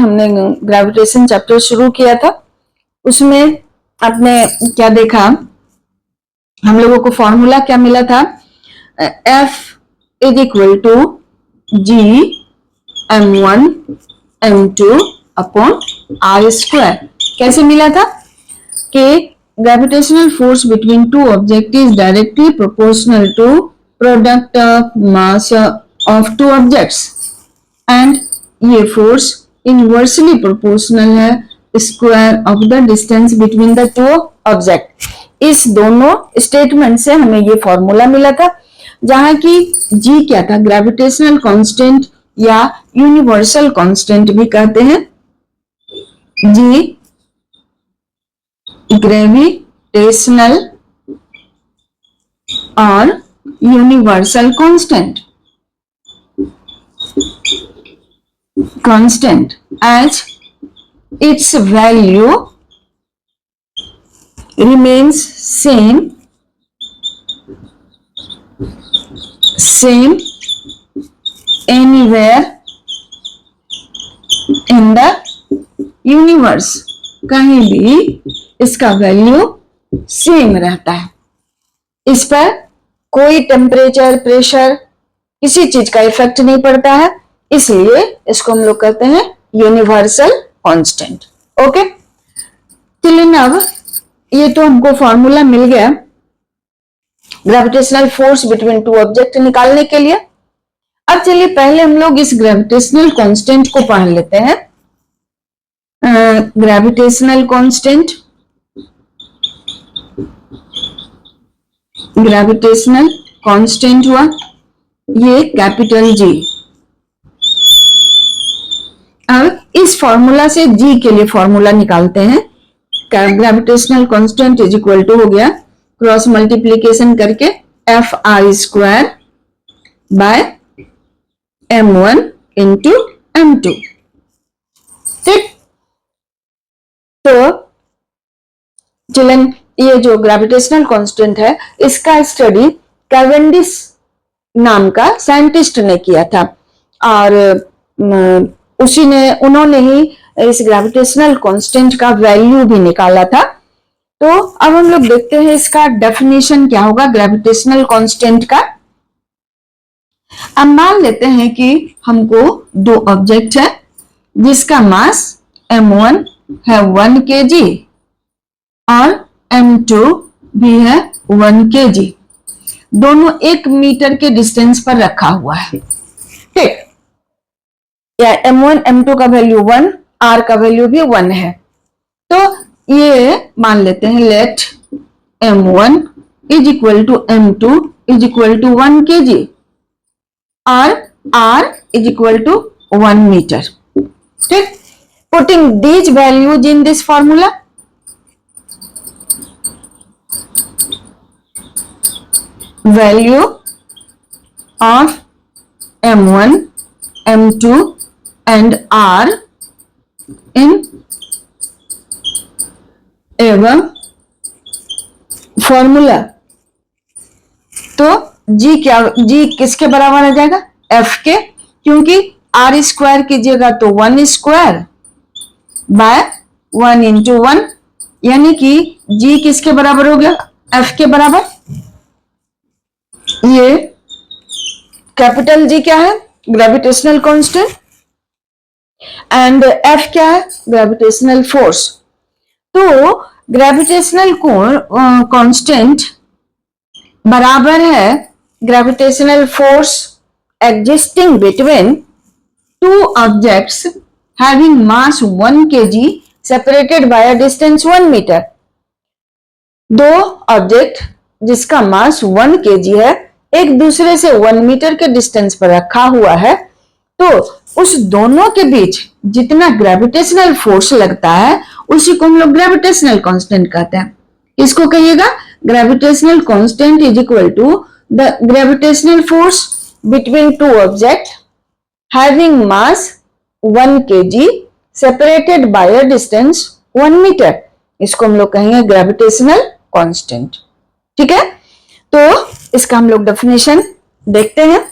हमने gravitation chapter शुरू किया था, उसमें आपने क्या देखा, हम लोगों को फॉर्मूला क्या मिला था, F is equal to G m1 m2 upon r square. कैसे मिला था कि gravitational force between two objects is directly proportional to product of mass of two objects and ये force inversely proportional है square of the distance between the two objects। इस दोनों statement से हमें ये फॉर्मूला मिला था, जहां की G क्या था, ग्रेविटेशनल कांस्टेंट या यूनिवर्सल कांस्टेंट भी कहते हैं। G ग्रेविटेशनल और universal constant as its value remains same anywhere in the universe। कहीं भी इसका वैल्यू सेम रहता है, इस पर कोई टेम्परेचर, प्रेशर, किसी चीज का इफेक्ट नहीं पड़ता है, इसलिए इसको हम लोग कहते हैं यूनिवर्सल कांस्टेंट। ओके, चलिए अब ये तो हमको फॉर्मूला मिल गया gravitational force between two object निकालने के लिए। अब चलिए पहले हम लोग इस ग्रेविटेशनल कांस्टेंट को पढ़ लेते हैं। ग्रेविटेशनल कांस्टेंट, ग्रेविटेशनल कांस्टेंट हुआ ये कैपिटल G। अब इस फॉर्मूला से G के लिए फॉर्मूला निकालते हैं। Gravitational constant is equal to हो गया क्रॉस मल्टीप्लीकेशन करके F(r) square by m1 into m2। ठीक, तो चलन ये जो ग्रेविटेशनल कांस्टेंट है इसका स्टडी कैवेंडिश नाम का साइंटिस्ट ने किया था, और उन्होंने ही इस ग्रेविटेशनल कांस्टेंट का वैल्यू भी निकाला था। तो अब हम लोग देखते हैं इसका डेफिनेशन क्या होगा ग्रेविटेशनल कांस्टेंट का। अब मान लेते हैं कि हमको दो ऑब्जेक्ट है जिसका मास m1 है 1 kg और m2 भी है 1 kg, दोनों 1 मीटर के डिस्टेंस पर रखा हुआ है। ठीक, या m1 m2 का वैल्यू 1, r का वैल्यू भी 1 है। तो ये मान लेते हैं let m1 is equal to m2 is equal to 1 kg और r is equal to 1 metre. ठीक, putting these values in this formula, value of m1 m2 and r in एवं फॉर्मूला, तो G किसके बराबर आ जाएगा, F के, क्योंकि r स्क्वायर कीजिएगा तो 1 स्क्वायर बाय 1 इंटू 1, यानी कि G किसके बराबर हो गया, F के बराबर। ये कैपिटल G क्या है, ग्रेविटेशनल कांस्टेंट, एंड F क्या है, ग्रेविटेशनल फोर्स। तो ग्रेविटेशनल कांस्टेंट बराबर है gravitational force existing between two objects having mass 1 kg separated by a distance 1 metre. दो ऑब्जेक्ट जिसका मास 1 kg है एक दूसरे से 1 मीटर के डिस्टेंस पर रखा हुआ है, तो उस दोनों के बीच जितना ग्रेविटेशनल फोर्स लगता है उसी को हम लोग ग्रेविटेशनल कांस्टेंट कहते हैं। इसको कहिएगा gravitational constant is equal to the gravitational force between two object having mass 1 kg separated by a distance 1 metre. इसको हम लोग कहेंगे ग्रेविटेशनल कांस्टेंट। ठीक है, तो इसका हम लोग डेफिनेशन देखते हैं।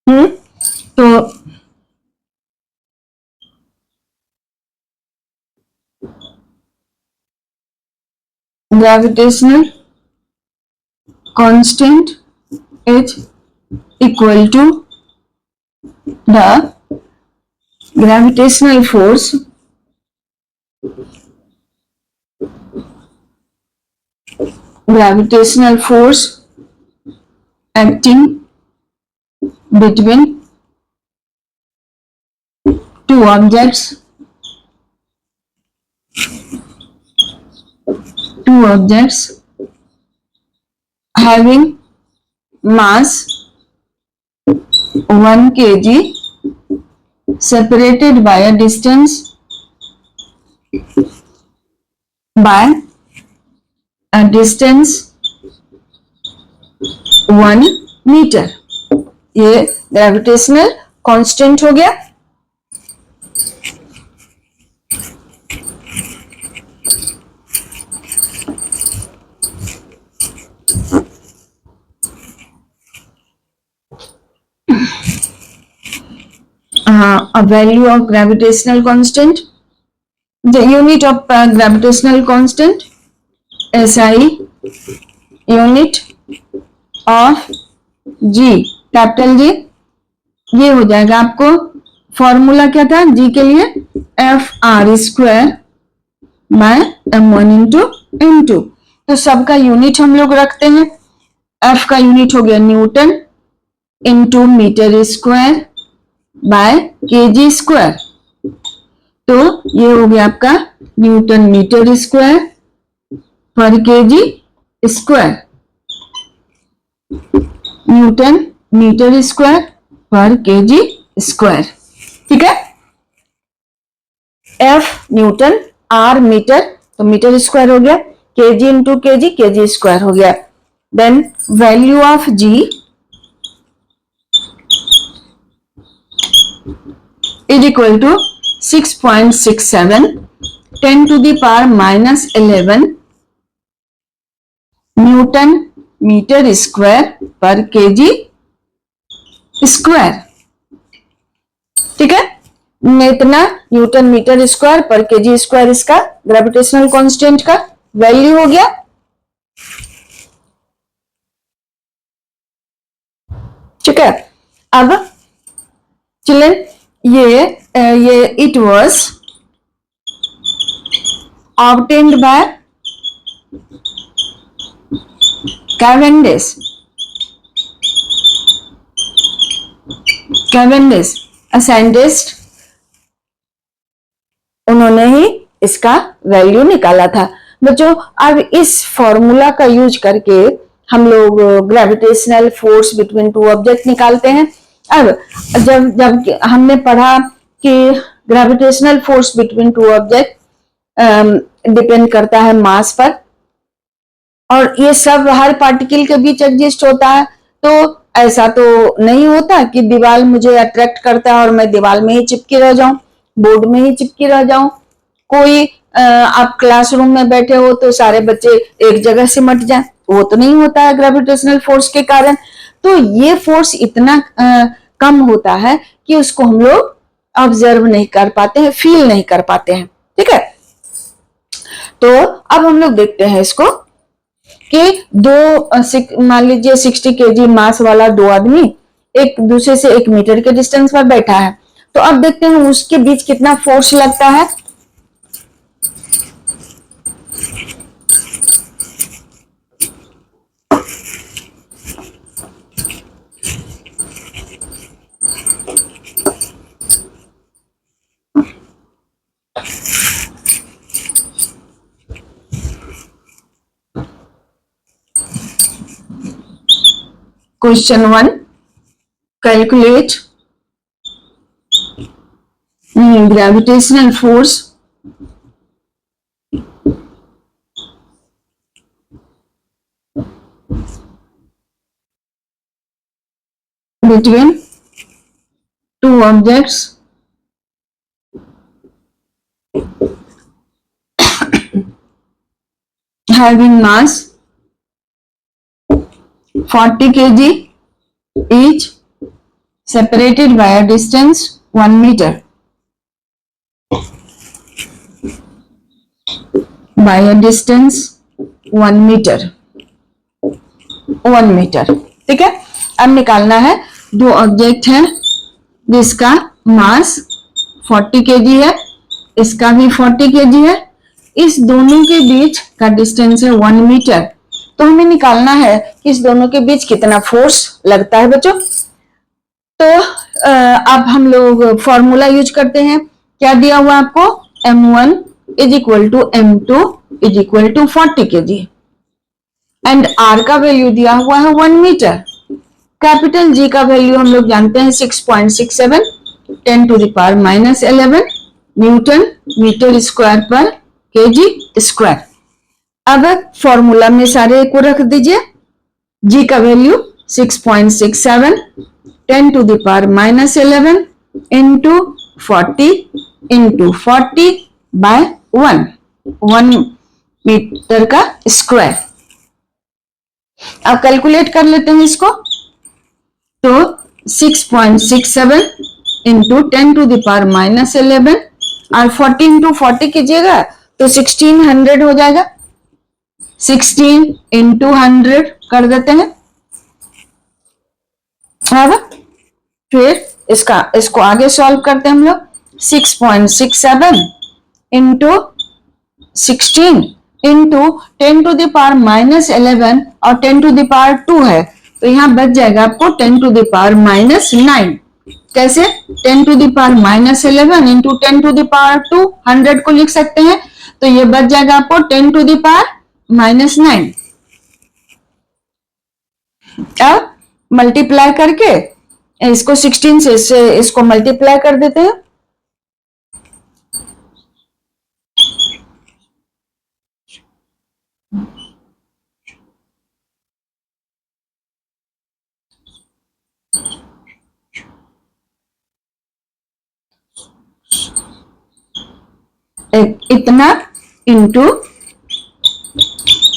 तो gravitational constant is equal to the gravitational force acting between two objects having mass 1 kg separated by a distance by a distance 1 metre. ये ग्रेविटेशनल कांस्टेंट हो गया। A value of gravitational constant, the unit of gravitational constant, SI, unit of G, capital G। ये हो जाएगा आपको formula क्या था G के लिए, F R square by m1 into m2। तो सबका यूनिट हम लोग रखते हैं। F का यूनिट हो गया newton into metre square by KG square. तो ये हो गया आपका न्यूटन मीटर स्क्वायर पर KG square, newton metre square पर केजी स्क्वायर। ठीक है, एफ न्यूटन, आर मीटर, तो मीटर स्क्वायर हो गया, KG into KG, KG square हो गया। Then value of G is equal to 6.67 10 to the power minus 11 newton metre square पर KG square. ठीक है, इतना न्यूटन मीटर स्क्वायर पर केजी स्क्वायर इसका ग्रेविटेशनल कांस्टेंट का वैल्यू हो गया। ठीक है, अब चलें, ये it was obtained by Cavendish scientist, उन्होंने ही इसका वैल्यू निकाला था। बच्चों, अब इस फॉर्मूला का यूज करके हम लोग gravitational force between two object निकालते हैं। अब जब हमने पढ़ा कि gravitational force between two object depend करता है मास पर, और ये सब हर पार्टिकल के बीच एग्जिस्ट होता है। तो ऐसा तो नहीं होता कि दीवार मुझे अट्रैक्ट करता है और मैं दीवार में ही चिपकी रह जाऊं, बोर्ड में ही चिपकी रह जाऊं। कोई आप क्लासरूम में बैठे हो तो सारे बच्चे एक जगह सिमट जाए, वो तो नहीं होता है ग्रेविटेशनल फोर्स के कारण। तो ये फोर्स इतना कम होता है कि उसको हम लोग ऑब्जर्व नहीं कर पाते हैं, फील नहीं कर पाते हैं। ठीक है, तो अब हम लोग देखते हैं इसको कि दो, मान लीजिए 60 केजी मास वाला दो आदमी एक दूसरे से 1 मीटर के डिस्टेंस पर बैठा है। तो अब देखते हैं उसके बीच कितना फोर्स लगता है। Question 1, calculate gravitational force between two objects having mass 40 kg each separated by a distance 1 meter, by a distance 1 meter, 1 metre. ठीक है, अब निकालना है, दो ऑब्जेक्ट है जिसका मास 40 kg है, इसका भी 40 kg है, इस दोनों के बीच का डिस्टेंस है 1 मीटर। तो हमें निकालना है कि इस दोनों के बीच कितना फोर्स लगता है बच्चों। तो अब हम लोग फॉर्मूला यूज करते हैं। क्या दिया हुआ आपको, m1 is equal to m2 is equal to 40 kg and r का वैल्यू दिया हुआ है 1 मीटर। कैपिटल G का वैल्यू हम लोग जानते हैं 6.67 10 to the power -11 newton metre square पर केजी स्क्वायर। अब फॉर्मूला में सारे को रख दीजिए। G का value 6.67 10 to the power -11 into 40 into 40 by 1 metre का स्क्वायर। अब कैलकुलेट कर लेते हैं इसको। तो 6.67 इंटू 10 टू द पावर -11 और 40 इंटू 40 कीजिएगा तो 1600 हो जाएगा। 16 इंटू 100 कर देते हैं। अब फिर इसको आगे सॉल्व करते हैं हम लोग। 6.67 into 16 into 10 to the power -11 और 10 टू द पावर 2 है, तो यहां बच जाएगा आपको 10 टू द पावर -9। कैसे, 10 to the power -11 into 10 to the power 2 100 को लिख सकते हैं, तो ये बच जाएगा आपको 10 टू द पावर -9। अब मल्टीप्लाई करके इसको 16 से इसको मल्टीप्लाई कर देते हैं। इतना इंटू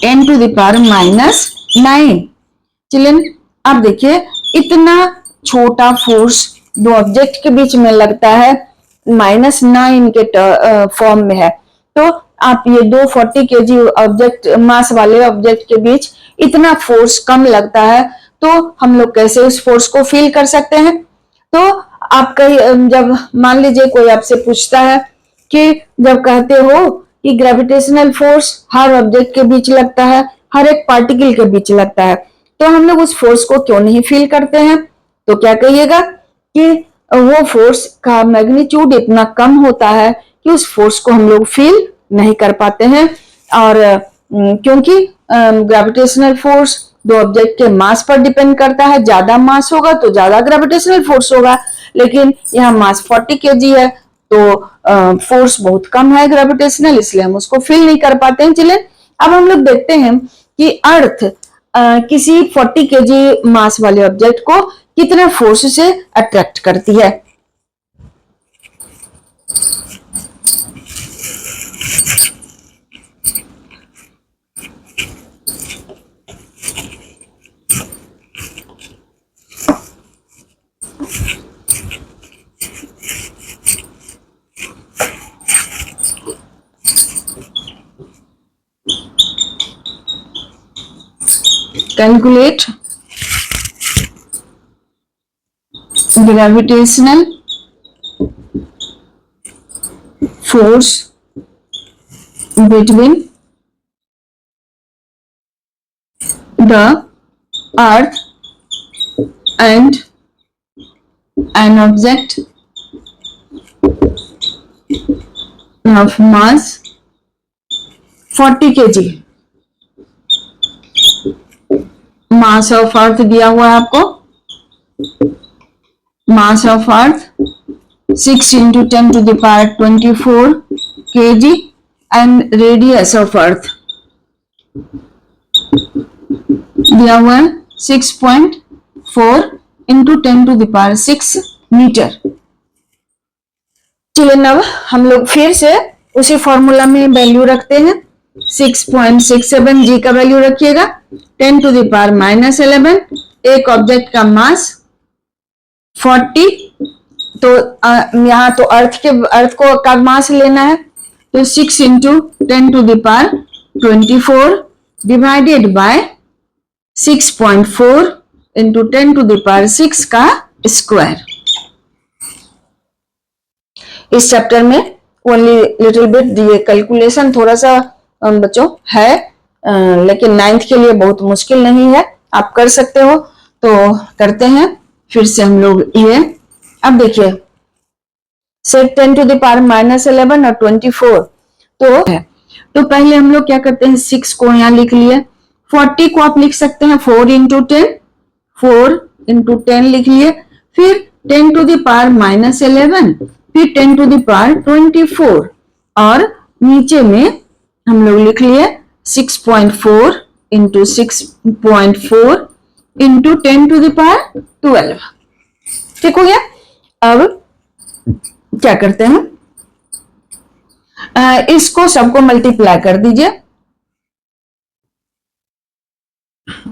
10 टू द पावर -9। चलिए अब देखिए, इतना छोटा फोर्स दो ऑब्जेक्ट के बीच में लगता है -9 के फॉर्म में है, तो आप ये दो 40 kg ऑब्जेक्ट मास वाले ऑब्जेक्ट के बीच इतना फोर्स कम लगता है, तो हम लोग कैसे उस फोर्स को फील कर सकते हैं। तो आप कहीं जब मान लीजिए कोई आपसे पूछता है कि जब कहते हो कि ग्रेविटेशनल फोर्स हर ऑब्जेक्ट के बीच लगता है, हर एक पार्टिकल के बीच लगता है, तो हम लोग उस फोर्स को क्यों नहीं फील करते हैं। तो क्या कहिएगा कि वो फोर्स का मैग्नीट्यूड इतना कम होता है कि उस फोर्स को हम लोग फील नहीं कर पाते हैं। और क्योंकि ग्रेविटेशनल फोर्स दो ऑब्जेक्ट के मास पर डिपेंड करता है। ज्यादा मास होगा तो ज्यादा ग्रेविटेशनल फोर्स होगा, लेकिन यहाँ मास 40 kg है तो फोर्स बहुत कम है ग्रेविटेशनल, इसलिए हम उसको फील नहीं कर पाते हैं। चलिए अब हम लोग देखते हैं कि अर्थ किसी 40 kg मास वाले ऑब्जेक्ट को कितने फोर्स से अट्रैक्ट करती है। Calculate gravitational force between the earth and an object of mass 40 kg। Mass of earth दिया हुआ है आपको, mass of earth 6 into 10 to the power 24 kg and radius of earth दिया हुआ है 6.4 into 10 to the power 6 metre. चलिए अब हम लोग फिर से उसी फॉर्मूला में वैल्यू रखते हैं। 6.67 जी का वैल्यू रखिएगा, 10 टू द पावर -11 एक ऑब्जेक्ट का मास 40, तो यहाँ तो अर्थ को का मास लेना है, तो 6 into 10 to the power 24 divided by 6.4 into 10 to the power 6 का स्क्वायर। इस चैप्टर में ओनली लिटिल बिट ये कैलकुलेशन थोड़ा सा बच्चों है, लेकिन 9th के लिए बहुत मुश्किल नहीं है, आप कर सकते हो। तो करते हैं फिर से हम लोग ये। अब देखिए सेट 10 to the power -11 और 24 तो पहले हम लोग क्या करते हैं, 6 को यहाँ लिख लिए, 40 को आप लिख सकते हैं 4 into 10 लिख लिए, फिर 10 to the power -11, फिर 10 to the power 24 और नीचे में हम लोग लिख लिए 6.4 into 6.4 into 10 to the power 12। ठीक हो गया। अब क्या करते हैं, इसको सबको मल्टीप्लाई कर दीजिए,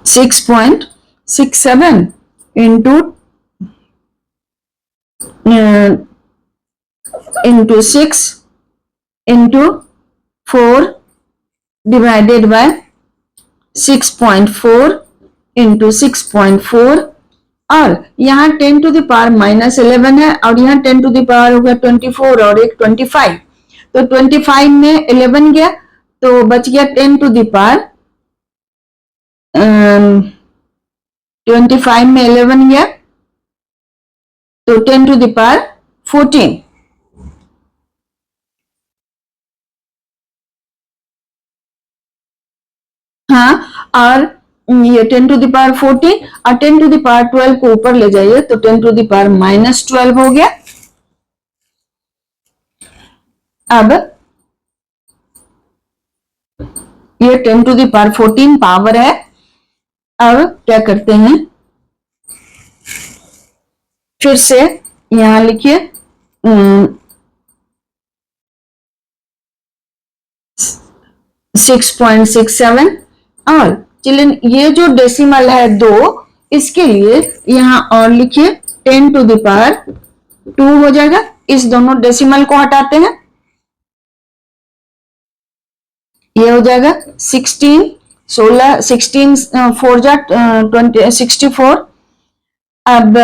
6.67 into 6 into 4 divided by 6.4 into 6.4 और यहाँ 10 to the power -11 है और यहाँ 10 to the power हो गया 24 और एक 25, तो 25 में 11 गया तो बच गया 10 to the power 25 में 11 गया तो 10 to the power 14। हाँ, और ये 10 to the power 14 और 10 to the power 12 को ऊपर ले जाइए तो 10 to the power -12 हो गया। अब ये 10 to the power 14 पावर है। अब क्या करते हैं, फिर से यहां लिखिए 6.67 और चिल्ड्रन ये जो डेसिमल है 2, इसके लिए यहां और लिखिए 10 to the power 2 हो जाएगा। इस दोनों डेसिमल को हटाते हैं, ये हो जाएगा 16 4 जा 64। अब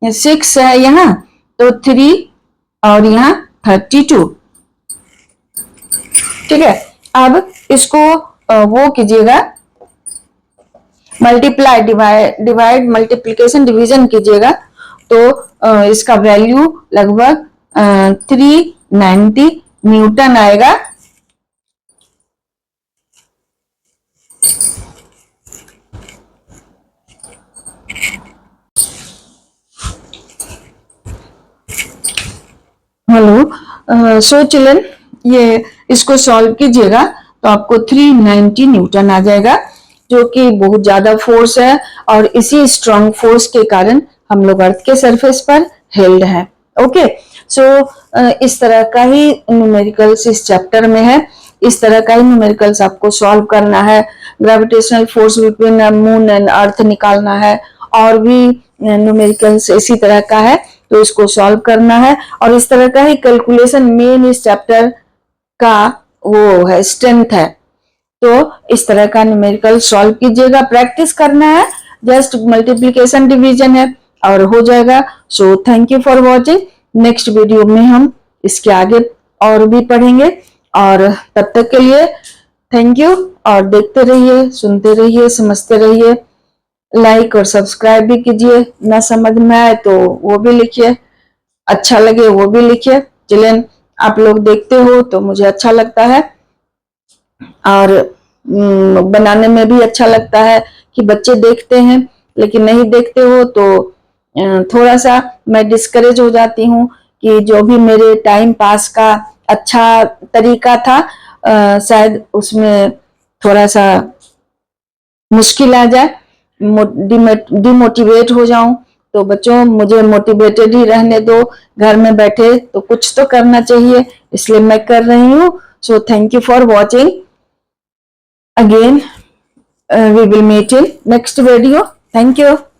6 है यहाँ तो 3 और यहाँ 32। ठीक है, अब इसको वो कीजिएगा, मल्टीप्लाई डिवाइड मल्टीप्लिकेशन डिवीजन कीजिएगा तो इसका वैल्यू लगभग 390 न्यूटन आएगा। हेलो, सो चिल्ड्रन ये इसको सॉल्व कीजिएगा तो आपको 390 न्यूटन आ जाएगा, जो कि बहुत ज्यादा फोर्स है और इसी स्ट्रॉन्ग फोर्स के कारण हम लोग अर्थ के सरफेस पर हेल्ड है। ओके, सो इस तरह का ही न्यूमेरिकल्स इस चैप्टर में है, इस तरह का ही न्यूमेरिकल्स आपको सॉल्व करना है। Gravitational force between moon and earth निकालना है और भी न्यूमेरिकल्स इसी तरह का है, तो इसको सॉल्व करना है। और इस तरह का ही कैलकुलेशन मेन इस चैप्टर का वो है, स्ट्रेंथ है। तो इस तरह का न्यूमेरिकल सॉल्व कीजिएगा, प्रैक्टिस करना है, जस्ट मल्टीप्लिकेशन डिवीजन है और हो जाएगा। So thank you for watching. Next video में हम इसके आगे और भी पढ़ेंगे और तब तक के लिए थैंक यू। और देखते रहिए, सुनते रहिए, समझते रहिए, लाइक और सब्सक्राइब भी कीजिए। ना समझ में आए तो वो भी लिखिए, अच्छा लगे वो भी लिखिए। चलिए, आप लोग देखते हो तो मुझे अच्छा लगता है और बनाने में भी अच्छा लगता है कि बच्चे देखते हैं, लेकिन नहीं देखते हो तो थोड़ा सा मैं डिस्करेज हो जाती हूँ कि जो भी मेरे टाइम पास का अच्छा तरीका था शायद उसमें थोड़ा सा मुश्किल आ जाए, डिमोटिवेट हो जाऊं। तो बच्चों मुझे मोटिवेटेड ही रहने दो, घर में बैठे तो कुछ तो करना चाहिए, इसलिए मैं कर रही हूँ। So thank you for watching. Again we will meet in next video. Thank you.